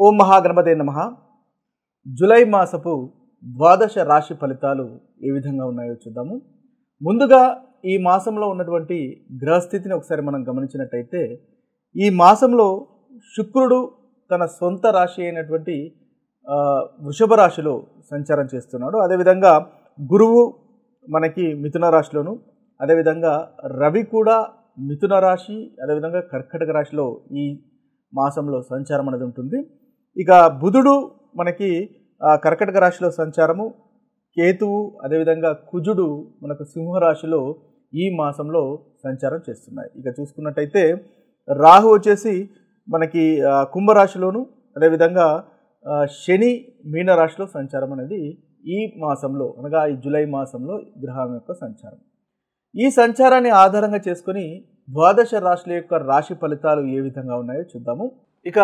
ఓం మహాగణపతే నమః. జూలై మాసపు ద్వాదశ రాశి ఫలితాలు ఏ విధంగా ఉన్నాయో చూద్దాము. ముందుగా ఈ మాసంలో ఉన్నటువంటి గ్రహస్థితిని ఒకసారి మనం గమనించినట్టయితే, ఈ మాసంలో శుక్రుడు తన సొంత రాశి అయినటువంటి వృషభ రాశిలో సంచారం చేస్తున్నాడు. అదేవిధంగా గురువు మనకి మిథున రాశిలోను, అదేవిధంగా రవి కూడా మిథున రాశి, అదేవిధంగా కర్కటక రాశిలో ఈ మాసంలో సంచారం అనేది ఉంటుంది. ఇక బుధుడు మనకి కర్కటక రాశిలో సంచారము, కేతువు అదేవిధంగా కుజుడు మనకు సింహరాశిలో ఈ మాసంలో సంచారం చేస్తున్నాయి. ఇక చూసుకున్నట్టయితే రాహు వచ్చేసి మనకి కుంభరాశిలోను, అదేవిధంగా శని మీనరాశిలో సంచారం అనేది ఈ మాసంలో అనగా ఈ జూలై మాసంలో గ్రహం యొక్క సంచారం. ఈ సంచారాన్ని ఆధారంగా చేసుకొని ద్వాదశ రాశుల యొక్క రాశి ఫలితాలు ఏ విధంగా ఉన్నాయో చూద్దాము. ఇక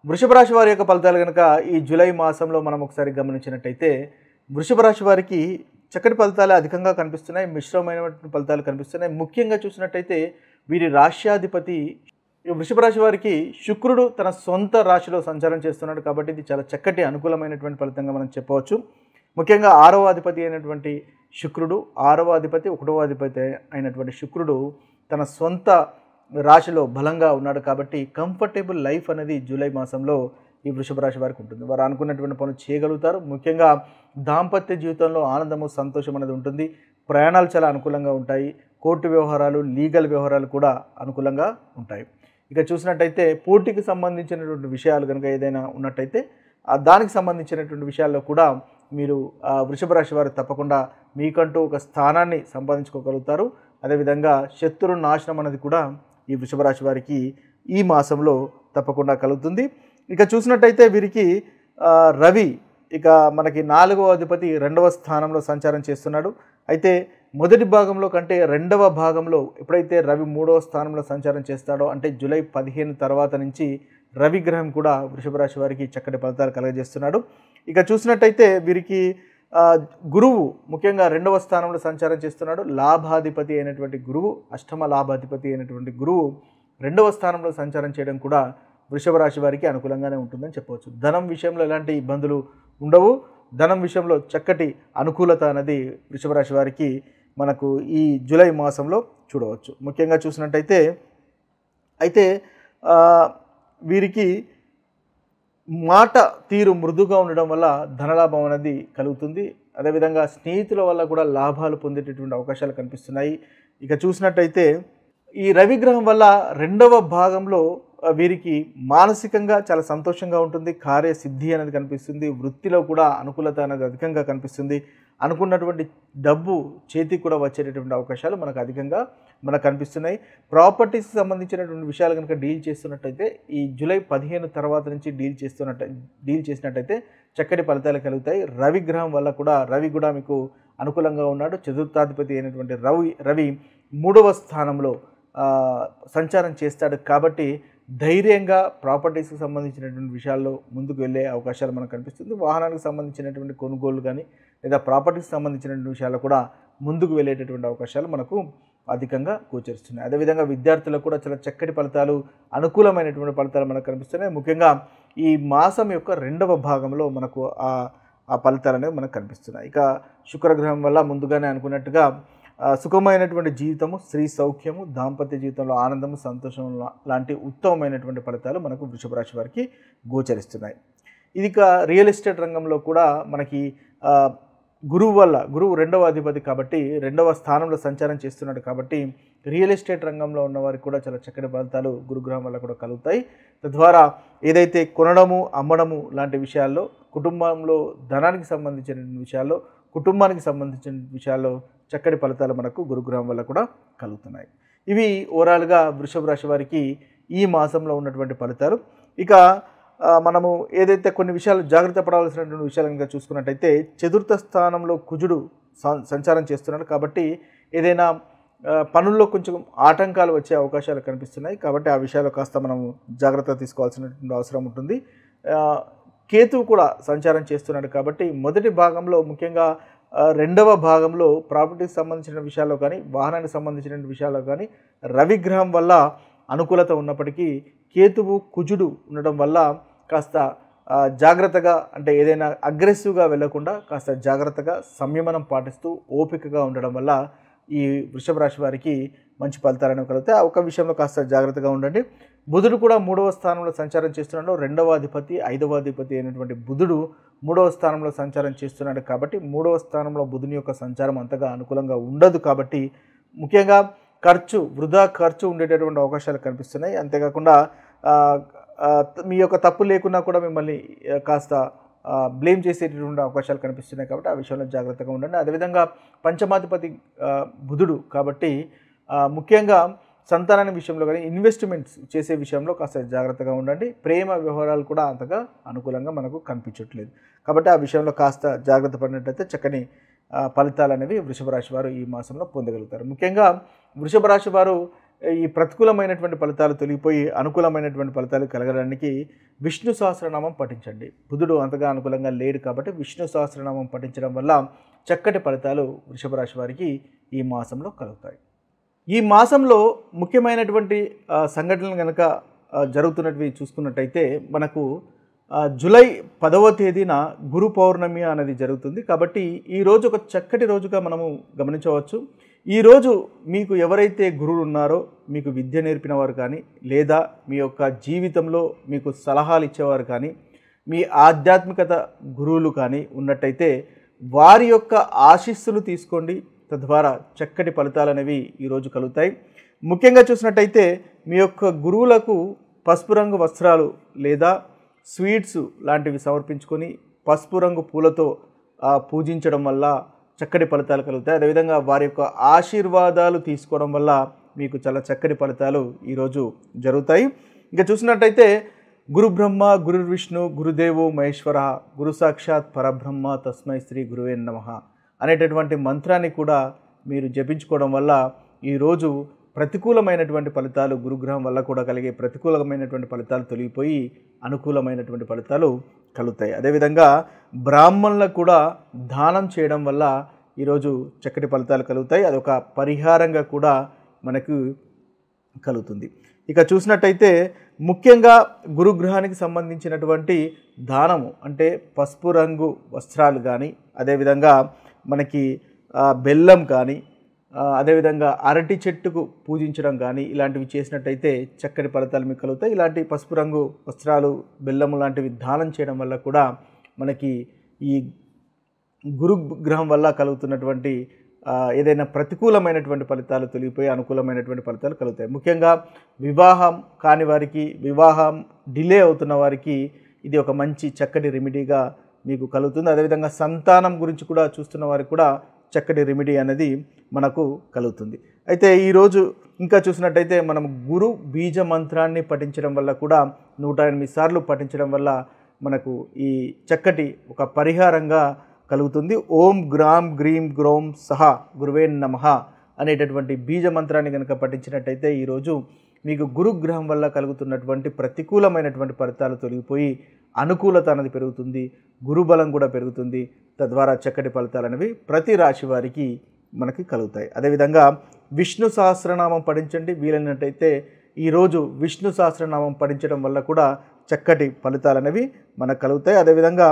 వృషభ రాశి వారి యొక్క ఫలితాలు కనుక ఈ జూలై మాసంలో మనం ఒకసారి గమనించినట్టయితే, వృషభ రాశి వారికి చక్కటి ఫలితాలు అధికంగా కనిపిస్తున్నాయి, మిశ్రమైనటువంటి ఫలితాలు కనిపిస్తున్నాయి. ముఖ్యంగా చూసినట్టయితే వీరి రాశ్యాధిపతి వృషభ రాశి వారికి శుక్రుడు తన సొంత రాశిలో సంచారం చేస్తున్నాడు కాబట్టి ఇది చాలా చక్కటి అనుకూలమైనటువంటి ఫలితంగా మనం చెప్పవచ్చు. ముఖ్యంగా 6వ అధిపతి అయినటువంటి శుక్రుడు, 6వ అధిపతి 1వ అధిపతి అయినటువంటి శుక్రుడు తన సొంత రాశిలో బలంగా ఉన్నాడు కాబట్టి కంఫర్టబుల్ లైఫ్ అనేది జూలై మాసంలో ఈ వృషభ రాశి వారికి ఉంటుంది. వారు అనుకున్నటువంటి పనులు చేయగలుగుతారు. ముఖ్యంగా దాంపత్య జీవితంలో ఆనందము, సంతోషం అనేది ఉంటుంది. ప్రయాణాలు చాలా అనుకూలంగా ఉంటాయి. కోర్టు వ్యవహారాలు, లీగల్ వ్యవహారాలు కూడా అనుకూలంగా ఉంటాయి. ఇక చూసినట్టయితే పోటీకి సంబంధించినటువంటి విషయాలు కనుక ఏదైనా ఉన్నట్టయితే దానికి సంబంధించినటువంటి విషయాల్లో కూడా మీరు వృషభ రాశి వారు తప్పకుండా మీకంటూ ఒక స్థానాన్ని సంపాదించుకోగలుగుతారు. అదేవిధంగా శత్రు నాశనం అనేది కూడా ఈ వృషభ రాశి వారికి ఈ మాసంలో తప్పకుండా కలుగుతుంది. ఇక చూసినట్టయితే వీరికి రవి ఇక మనకి 4వ అధిపతి 2వ స్థానంలో సంచారం చేస్తున్నాడు. అయితే మొదటి భాగంలో కంటే 2వ భాగంలో ఎప్పుడైతే రవి 3వ స్థానంలో సంచారం చేస్తాడో అంటే జూలై 15 తర్వాత నుంచి రవి గ్రహం కూడా వృషభ రాశి వారికి చక్కటి ఫలితాలు కలుగజేస్తున్నాడు. ఇక చూసినట్టయితే వీరికి గురువు ముఖ్యంగా 2వ స్థానంలో సంచారం చేస్తున్నాడు. లాభాధిపతి అయినటువంటి గురువు, అష్టమ లాభాధిపతి అయినటువంటి గురువు 2వ స్థానంలో సంచారం చేయడం కూడా వృషభ రాశి వారికి అనుకూలంగానే ఉంటుందని చెప్పవచ్చు. ధనం విషయంలో ఎలాంటి ఇబ్బందులు ఉండవు. ధనం విషయంలో చక్కటి అనుకూలత అనేది వృషభ రాశి వారికి మనకు ఈ జూలై మాసంలో చూడవచ్చు. ముఖ్యంగా చూసినట్టయితే వీరికి మాట తీరు మృదుగా ఉండడం వల్ల ధనలాభం అనేది కలుగుతుంది. అదేవిధంగా స్నేహితుల వల్ల కూడా లాభాలు పొందేటటువంటి అవకాశాలు కనిపిస్తున్నాయి. ఇక చూసినట్టయితే ఈ రవిగ్రహం వల్ల 2వ భాగంలో వీరికి మానసికంగా చాలా సంతోషంగా ఉంటుంది. కార్యసిద్ధి అనేది కనిపిస్తుంది. వృత్తిలో కూడా అనుకూలత అనేది అధికంగా కనిపిస్తుంది. అనుకున్నటువంటి డబ్బు చేతికి కూడా వచ్చేటటువంటి అవకాశాలు మనకు అధికంగా కనిపిస్తున్నాయి. ప్రాపర్టీస్కి సంబంధించినటువంటి విషయాలు కనుక డీల్ చేస్తున్నట్టయితే ఈ జూలై 15 తర్వాత నుంచి డీల్ చేసినట్టయితే చక్కటి ఫలితాలు కలుగుతాయి. రవిగ్రహం వల్ల కూడా రవి కూడా మీకు అనుకూలంగా ఉన్నాడు. చతుర్థాధిపతి అయినటువంటి రవి 3వ స్థానంలో సంచారం చేస్తాడు కాబట్టి ధైర్యంగా ప్రాపర్టీస్కి సంబంధించినటువంటి విషయాల్లో ముందుకు వెళ్ళే అవకాశాలు మనకు కనిపిస్తుంది. వాహనానికి సంబంధించినటువంటి కొనుగోలు కానీ లేదా ప్రాపర్టీకి సంబంధించినటువంటి విషయాల్లో కూడా ముందుకు వెళ్ళేటటువంటి అవకాశాలు మనకు అధికంగా గోచరిస్తున్నాయి. అదేవిధంగా విద్యార్థులకు కూడా చాలా చక్కటి ఫలితాలు, అనుకూలమైనటువంటి ఫలితాలు మనకు కనిపిస్తున్నాయి. ముఖ్యంగా ఈ మాసం యొక్క 2వ భాగంలో మనకు ఆ ఫలితాలు అనేవి మనకు కనిపిస్తున్నాయి. ఇక శుక్రగ్రహం వల్ల ముందుగానే అనుకున్నట్టుగా సుఖమైనటువంటి జీవితము, స్త్రీ సౌఖ్యము, దాంపత్య జీవితంలో ఆనందము, సంతోషం లాంటి ఉత్తమమైనటువంటి ఫలితాలు మనకు వృషభ రాశి వారికి గోచరిస్తున్నాయి. ఇది ఇక రియల్ ఎస్టేట్ రంగంలో కూడా మనకి గురువు 2వ అధిపతి కాబట్టి 2వ స్థానంలో సంచారం చేస్తున్నాడు కాబట్టి రియల్ ఎస్టేట్ రంగంలో ఉన్నవారికి కూడా చాలా చక్కటి ఫలితాలు గురుగ్రహం వల్ల కూడా కలుగుతాయి. తద్వారా ఏదైతే కొనడము, అమ్మడము లాంటి విషయాల్లో, కుటుంబంలో ధనానికి సంబంధించిన విషయాల్లో, కుటుంబానికి సంబంధించిన విషయాల్లో చక్కటి ఫలితాలు మనకు గురుగ్రహం వల్ల కూడా కలుగుతున్నాయి. ఇవి ఓవరాల్గా వృషభ రాశి వారికి ఈ మాసంలో ఉన్నటువంటి ఫలితాలు. ఇక మనము ఏదైతే కొన్ని విషయాలు జాగ్రత్త పడాల్సినటువంటి విషయాలు కనుక చూసుకున్నట్టయితే చతుర్థ స్థానంలో కుజుడు సంచారం చేస్తున్నాడు కాబట్టి ఏదైనా పనుల్లో కొంచెం ఆటంకాలు వచ్చే అవకాశాలు కనిపిస్తున్నాయి. కాబట్టి ఆ విషయాలు కాస్త మనము జాగ్రత్త తీసుకోవాల్సినటువంటి అవసరం ఉంటుంది. కేతువు కూడా సంచారం చేస్తున్నాడు కాబట్టి మొదటి భాగంలో ముఖ్యంగా 2వ భాగంలో ప్రాపర్టీకి సంబంధించిన విషయాల్లో కానీ వాహనానికి సంబంధించిన విషయాల్లో కానీ రవిగ్రహం వల్ల అనుకూలత ఉన్నప్పటికీ కేతువు కుజుడు ఉండడం వల్ల కాస్త జాగ్రత్తగా అంటే ఏదైనా అగ్రెసివ్గా వెళ్లకుండా కాస్త జాగ్రత్తగా సంయమనం పాటిస్తూ ఓపికగా ఉండడం వల్ల ఈ వృషభ రాశి వారికి మంచి ఫలితాలను కలుగుతాయి. ఆ ఒక విషయంలో కాస్త జాగ్రత్తగా ఉండండి. బుధుడు కూడా 3వ స్థానంలో సంచారం చేస్తున్నాడు. 2వ అధిపతి 5వ అధిపతి అయినటువంటి బుధుడు 3వ స్థానంలో సంచారం చేస్తున్నాడు కాబట్టి 3వ స్థానంలో బుధుని యొక్క సంచారం అంతగా అనుకూలంగా ఉండదు. కాబట్టి ముఖ్యంగా వృధా ఖర్చు ఉండేటటువంటి అవకాశాలు కనిపిస్తున్నాయి. అంతేకాకుండా మీ యొక్క తప్పు లేకున్నా కూడా మిమ్మల్ని కాస్త బ్లేమ్ చేసేటటువంటి అవకాశాలు కనిపిస్తున్నాయి. కాబట్టి ఆ విషయంలో జాగ్రత్తగా ఉండండి. అదేవిధంగా పంచమాధిపతి బుధుడు కాబట్టి ముఖ్యంగా సంతానాన్ని విషయంలో కానీ ఇన్వెస్ట్మెంట్స్ చేసే విషయంలో కాస్త జాగ్రత్తగా ఉండండి. ప్రేమ వ్యవహారాలు కూడా అంతగా అనుకూలంగా మనకు కనిపించట్లేదు. కాబట్టి ఆ విషయంలో కాస్త జాగ్రత్త పడినట్లయితే చక్కని ఫలితాలు అనేవి వృషభ రాశి వారు ఈ మాసంలో పొందగలుగుతారు. ముఖ్యంగా వృషభ రాశి వారు ఈ ప్రతికూలమైనటువంటి ఫలితాలు తొలగిపోయి అనుకూలమైనటువంటి ఫలితాలు కలగడానికి విష్ణు సహస్రనామం పఠించండి. బుధుడు అంతగా అనుకూలంగా లేడు కాబట్టి విష్ణు సహస్రనామం పఠించడం వల్ల చక్కటి ఫలితాలు వృషభ రాశి వారికి ఈ మాసంలో కలుగుతాయి. ఈ మాసంలో ముఖ్యమైనటువంటి సంఘటనలు కనుక జరుగుతున్నవి చూసుకున్నట్టయితే మనకు జూలై 10వ తేదీన గురు పౌర్ణమి అనేది జరుగుతుంది. కాబట్టి ఈరోజు ఒక చక్కటి రోజుగా మనము గమనించవచ్చు. ఈరోజు మీకు ఎవరైతే గురువులు ఉన్నారో మీకు విద్య నేర్పిన వారు కానీ లేదా మీ యొక్క జీవితంలో మీకు సలహాలు ఇచ్చేవారు కానీ మీ ఆధ్యాత్మికత గురువులు కానీ ఉన్నట్టయితే వారి యొక్క ఆశీస్సులు తీసుకోండి. తద్వారా చక్కటి ఫలితాలు అనేవి ఈరోజు కలుగుతాయి. ముఖ్యంగా చూసినట్టయితే మీ యొక్క గురువులకు పసుపు రంగు వస్త్రాలు లేదా స్వీట్స్ లాంటివి సమర్పించుకొని పసుపు రంగు పూలతో పూజించడం వల్ల చక్కటి ఫలితాలు కలుగుతాయి. అదేవిధంగా వారి యొక్క ఆశీర్వాదాలు తీసుకోవడం వల్ల మీకు చాలా చక్కటి ఫలితాలు ఈరోజు జరుగుతాయి. ఇంకా చూసినట్టయితే గురు బ్రహ్మ గురు విష్ణు గురుదేవో మహేశ్వర గురు సాక్షాత్ పరబ్రహ్మ తస్మై శ్రీ గురువే నమః అనేటటువంటి మంత్రాన్ని కూడా మీరు జపించుకోవడం వల్ల ఈరోజు ప్రతికూలమైనటువంటి ఫలితాలు గురుగ్రహం వల్ల కూడా కలిగే ప్రతికూలమైనటువంటి ఫలితాలు తొలగిపోయి అనుకూలమైనటువంటి ఫలితాలు కలుగుతాయి. అదేవిధంగా బ్రాహ్మణులకు కూడా దానం చేయడం వల్ల ఈరోజు చక్కటి ఫలితాలు కలుగుతాయి. అదొక పరిహారంగా కూడా మనకు కలుగుతుంది. ఇక చూసినట్టయితే ముఖ్యంగా గురుగ్రహానికి సంబంధించినటువంటి దానము అంటే పసుపు రంగు వస్త్రాలు కానీ అదేవిధంగా మనకి బెల్లం కానీ అదేవిధంగా అరటి చెట్టుకు పూజించడం కానీ ఇలాంటివి చేసినట్టయితే చక్కటి ఫలితాలు మీకు కలుగుతాయి. ఇలాంటి పసుపు రంగు వస్త్రాలు బెల్లము లాంటివి దానం చేయడం వల్ల కూడా మనకి ఈ గురుగ్రహం వల్ల కలుగుతున్నటువంటి ఏదైనా ప్రతికూలమైనటువంటి ఫలితాలు తొలగిపోయి అనుకూలమైనటువంటి ఫలితాలు కలుగుతాయి. ముఖ్యంగా వివాహం కాని వారికి వివాహం డిలే అవుతున్న వారికి ఇది ఒక మంచి చక్కటి రెమెడీగా మీకు కలుగుతుంది. అదేవిధంగా సంతానం గురించి కూడా చూస్తున్న వారికి కూడా చక్కటి రెమెడీ అనేది మనకు కలుగుతుంది. అయితే ఈరోజు ఇంకా చూసినట్టయితే మనం గురు బీజ మంత్రాన్ని పఠించడం వల్ల కూడా 108 సార్లు పఠించడం వల్ల మనకు ఈ చక్కటి ఒక పరిహారంగా కలుగుతుంది. ఓం గ్రాం గ్రీం గ్రోం సహ గురువే నమః అనేటటువంటి బీజ మంత్రాన్ని కనుక పఠించినట్టయితే ఈరోజు మీకు గురుగ్రహం వల్ల కలుగుతున్నటువంటి ప్రతికూలమైనటువంటి ఫలితాలు తొలగిపోయి అనుకూలత అనేది పెరుగుతుంది. గురుబలం కూడా పెరుగుతుంది. తద్వారా చక్కటి ఫలితాలు అనేవి ప్రతి రాశి వారికి మనకి కలుగుతాయి. అదేవిధంగా విష్ణు సహస్రనామం పఠించండి. వీలైనట్టయితే ఈరోజు విష్ణు సహస్రనామం పఠించడం వల్ల కూడా చక్కటి ఫలితాలు అనేవి మనకు కలుగుతాయి. అదేవిధంగా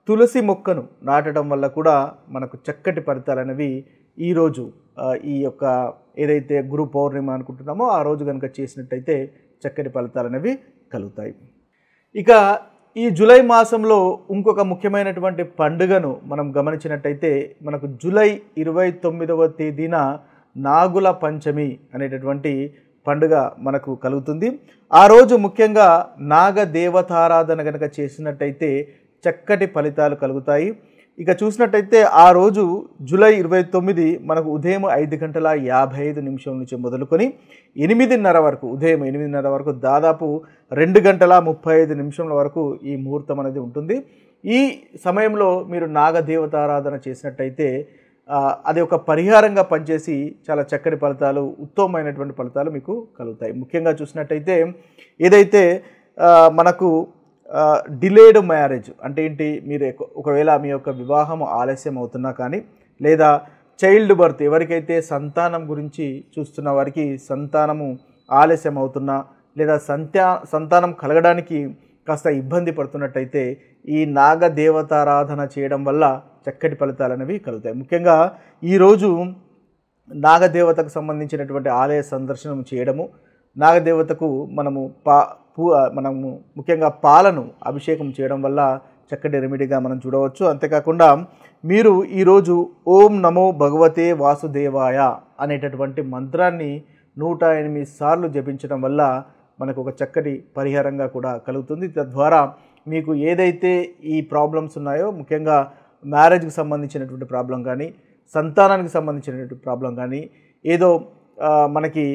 తులసి మొక్కను నాటడం వల్ల కూడా మనకు చక్కటి ఫలితాలు అనేవి ఈరోజు ఈ యొక్క ఏదైతే గురు పౌర్ణిమ అనుకుంటున్నామో ఆ రోజు కనుక చేసినట్టయితే చక్కటి ఫలితాలు అనేవి కలుగుతాయి. ఇక ఈ జూలై మాసంలో ఇంకొక ముఖ్యమైనటువంటి పండుగను మనం గమనించినట్టయితే మనకు జూలై 29వ తేదీన నాగుల పంచమి అనేటటువంటి పండుగ మనకు కలుగుతుంది. ఆ రోజు ముఖ్యంగా నాగ దేవతారాధన కనుక చేసినట్టయితే చక్కటి ఫలితాలు కలుగుతాయి. ఇక చూసినట్టయితే ఆ రోజు జూలై 29 మనకు ఉదయం 5:55 నుంచి మొదలుకొని 8:30 వరకు ఉదయం 8:30 వరకు దాదాపు 2:35 వరకు ఈ ముహూర్తం అనేది ఉంటుంది. ఈ సమయంలో మీరు నాగదేవతారాధన చేసినట్టయితే అది ఒక పరిహారంగా పనిచేసి చాలా చక్కటి ఫలితాలు ఉత్తమమైనటువంటి ఫలితాలు మీకు కలుగుతాయి. ముఖ్యంగా చూసినట్టయితే ఏదైతే మనకు డిలేడ్ మ్యారేజ్ అంటే ఏంటి, మీరు ఒకవేళ మీ యొక్క వివాహం ఆలస్యం అవుతున్నా కానీ లేదా చైల్డ్ బర్త్ ఎవరికైతే సంతానం గురించి చూస్తున్న వారికి సంతానము ఆలస్యం అవుతున్నా లేదా సంతానం కలగడానికి కాస్త ఇబ్బంది పడుతున్నట్టయితే ఈ నాగదేవతారాధన చేయడం వల్ల చక్కటి ఫలితాలు అనేవి కలుగుతాయి. ముఖ్యంగా ఈరోజు నాగదేవతకు సంబంధించినటువంటి ఆలయ సందర్శనం చేయడము, నాగదేవతకు మనము ముఖ్యంగా పాలను అభిషేకం చేయడం వల్ల చక్కటి రెమెడీగా మనం చూడవచ్చు. అంతేకాకుండా మీరు ఈరోజు ఓం నమో భగవతే వాసుదేవాయ అనేటటువంటి మంత్రాన్ని 108 సార్లు జపించడం వల్ల మనకు ఒక చక్కటి పరిహారంగా కూడా కలుగుతుంది. తద్వారా మీకు ఏదైతే ఈ ప్రాబ్లమ్స్ ఉన్నాయో, ముఖ్యంగా మ్యారేజ్కి సంబంధించినటువంటి ప్రాబ్లం కానీ, సంతానానికి సంబంధించినటువంటి ప్రాబ్లం కానీ, ఏదో మనకి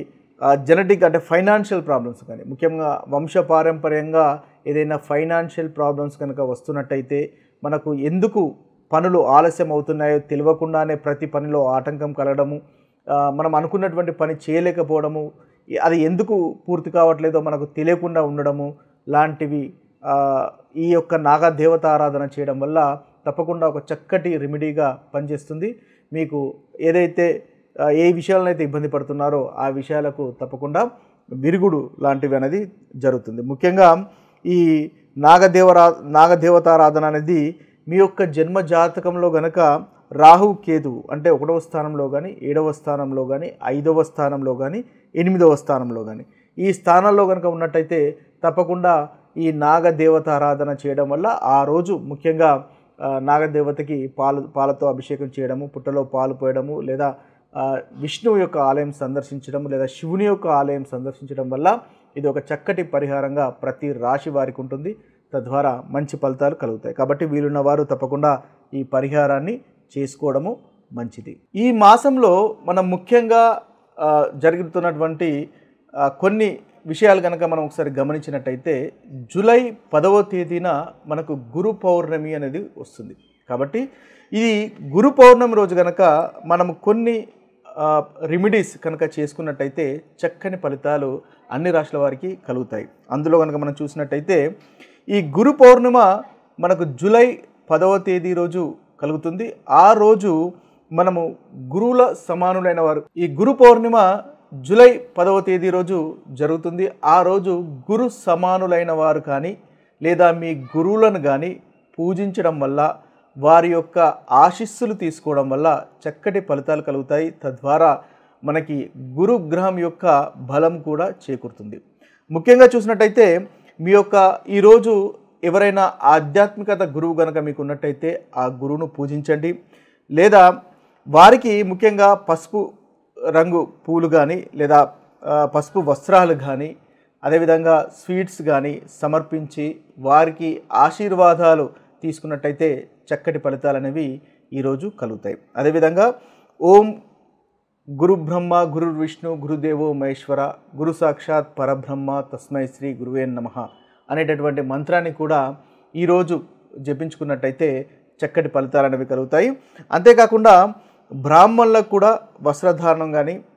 జెనెటిక్ అంటే ఫైనాన్షియల్ ప్రాబ్లమ్స్ కానీ, ముఖ్యంగా వంశపారంపర్యంగా ఏదైనా ఫైనాన్షియల్ ప్రాబ్లమ్స్ కనుక వస్తున్నట్టయితే, మనకు ఎందుకు పనులు ఆలస్యం అవుతున్నాయో తెలియకుండానే ప్రతి పనిలో ఆటంకం కలగడము, మనం అనుకున్నటువంటి పని చేయలేకపోవడము, అది ఎందుకు పూర్తి కావట్లేదో మనకు తెలియకుండా ఉండడము లాంటివి ఈ యొక్క నాగదేవత ఆరాధన చేయడం వల్ల తప్పకుండా ఒక చక్కటి రెమెడీగా పనిచేస్తుంది. మీకు ఏదైతే ఏ విషయాలనైతే ఇబ్బంది పడుతున్నారో ఆ విషయాలకు తప్పకుండా విరుగుడు లాంటివి అనేది జరుగుతుంది. ముఖ్యంగా ఈ నాగదేవతారాధన అనేది మీ యొక్క జన్మ జాతకంలో గనక రాహు కేతు అంటే 1వ స్థానంలో కానీ, 7వ స్థానంలో కానీ, 5వ స్థానంలో కానీ, 8వ స్థానంలో కానీ ఈ స్థానాల్లో కనుక ఉన్నట్టయితే తప్పకుండా ఈ నాగదేవతారాధన చేయడం వల్ల ఆ రోజు ముఖ్యంగా నాగదేవతకి పాలతో అభిషేకం చేయడము, పుట్టలో పాలు పోయడము, లేదా విష్ణువు యొక్క ఆలయం సందర్శించడం, లేదా శివుని యొక్క ఆలయం సందర్శించడం వల్ల ఇది ఒక చక్కటి పరిహారంగా ప్రతి రాశి వారికి ఉంటుంది. తద్వారా మంచి ఫలితాలు కలుగుతాయి. కాబట్టి వీలున్న వారు తప్పకుండా ఈ పరిహారాన్ని చేసుకోవడము మంచిది. ఈ మాసంలో మనం ముఖ్యంగా జరుగుతున్నటువంటి కొన్ని విషయాలు కనుక మనం ఒకసారి గమనించినట్టయితే జూలై 10వ తేదీన మనకు గురు పౌర్ణమి అనేది వస్తుంది. కాబట్టి ఇది గురు పౌర్ణమి రోజు కనుక మనము కొన్ని రెమెడీస్ కనుక చేసుకున్నట్టయితే చక్కని ఫలితాలు అన్ని రాశుల వారికి కలుగుతాయి. అందులో కనుక మనం చూసినట్టయితే ఈ గురు పౌర్ణిమ మనకు జూలై 10వ తేదీ రోజు కలుగుతుంది. ఆ రోజు మనము గురువుల సమానులైన వారు, ఈ గురు పౌర్ణిమ జూలై 10వ తేదీ రోజు జరుగుతుంది. ఆ రోజు గురు సమానులైన వారు కానీ, లేదా మీ గురువులను కానీ పూజించడం వల్ల, వారి యొక్క ఆశీస్సులు తీసుకోవడం వల్ల చక్కటి ఫలితాలు కలుగుతాయి. తద్వారా మనకి గురు గ్రహం యొక్క బలం కూడా చేకూరుతుంది. ముఖ్యంగా చూసినట్టయితే మీ యొక్క ఈరోజు ఎవరైనా ఆధ్యాత్మికత గురువు కనుక మీకు ఉన్నట్టయితే ఆ గురువును పూజించండి, లేదా వారికి ముఖ్యంగా పసుపు రంగు పూలు కానీ, లేదా పసుపు వస్త్రాలు కానీ, అదేవిధంగా స్వీట్స్ కానీ సమర్పించి వారికి ఆశీర్వాదాలు తీసుకున్నట్టయితే చక్కటి ఫలితాలు అనేవి ఈరోజు కలుగుతాయి. అదేవిధంగా ఓం గురు బ్రహ్మ గురు విష్ణు గురుదేవో మహేశ్వర గురు సాక్షాత్ పరబ్రహ్మ తస్మై శ్రీ గురువే నమః అనేటటువంటి మంత్రాన్ని కూడా ఈరోజు జపించుకున్నట్టయితే చక్కటి ఫలితాలు అనేవి కలుగుతాయి. అంతేకాకుండా బ్రాహ్మణులకు కూడా వస్త్రధారణం కానీ,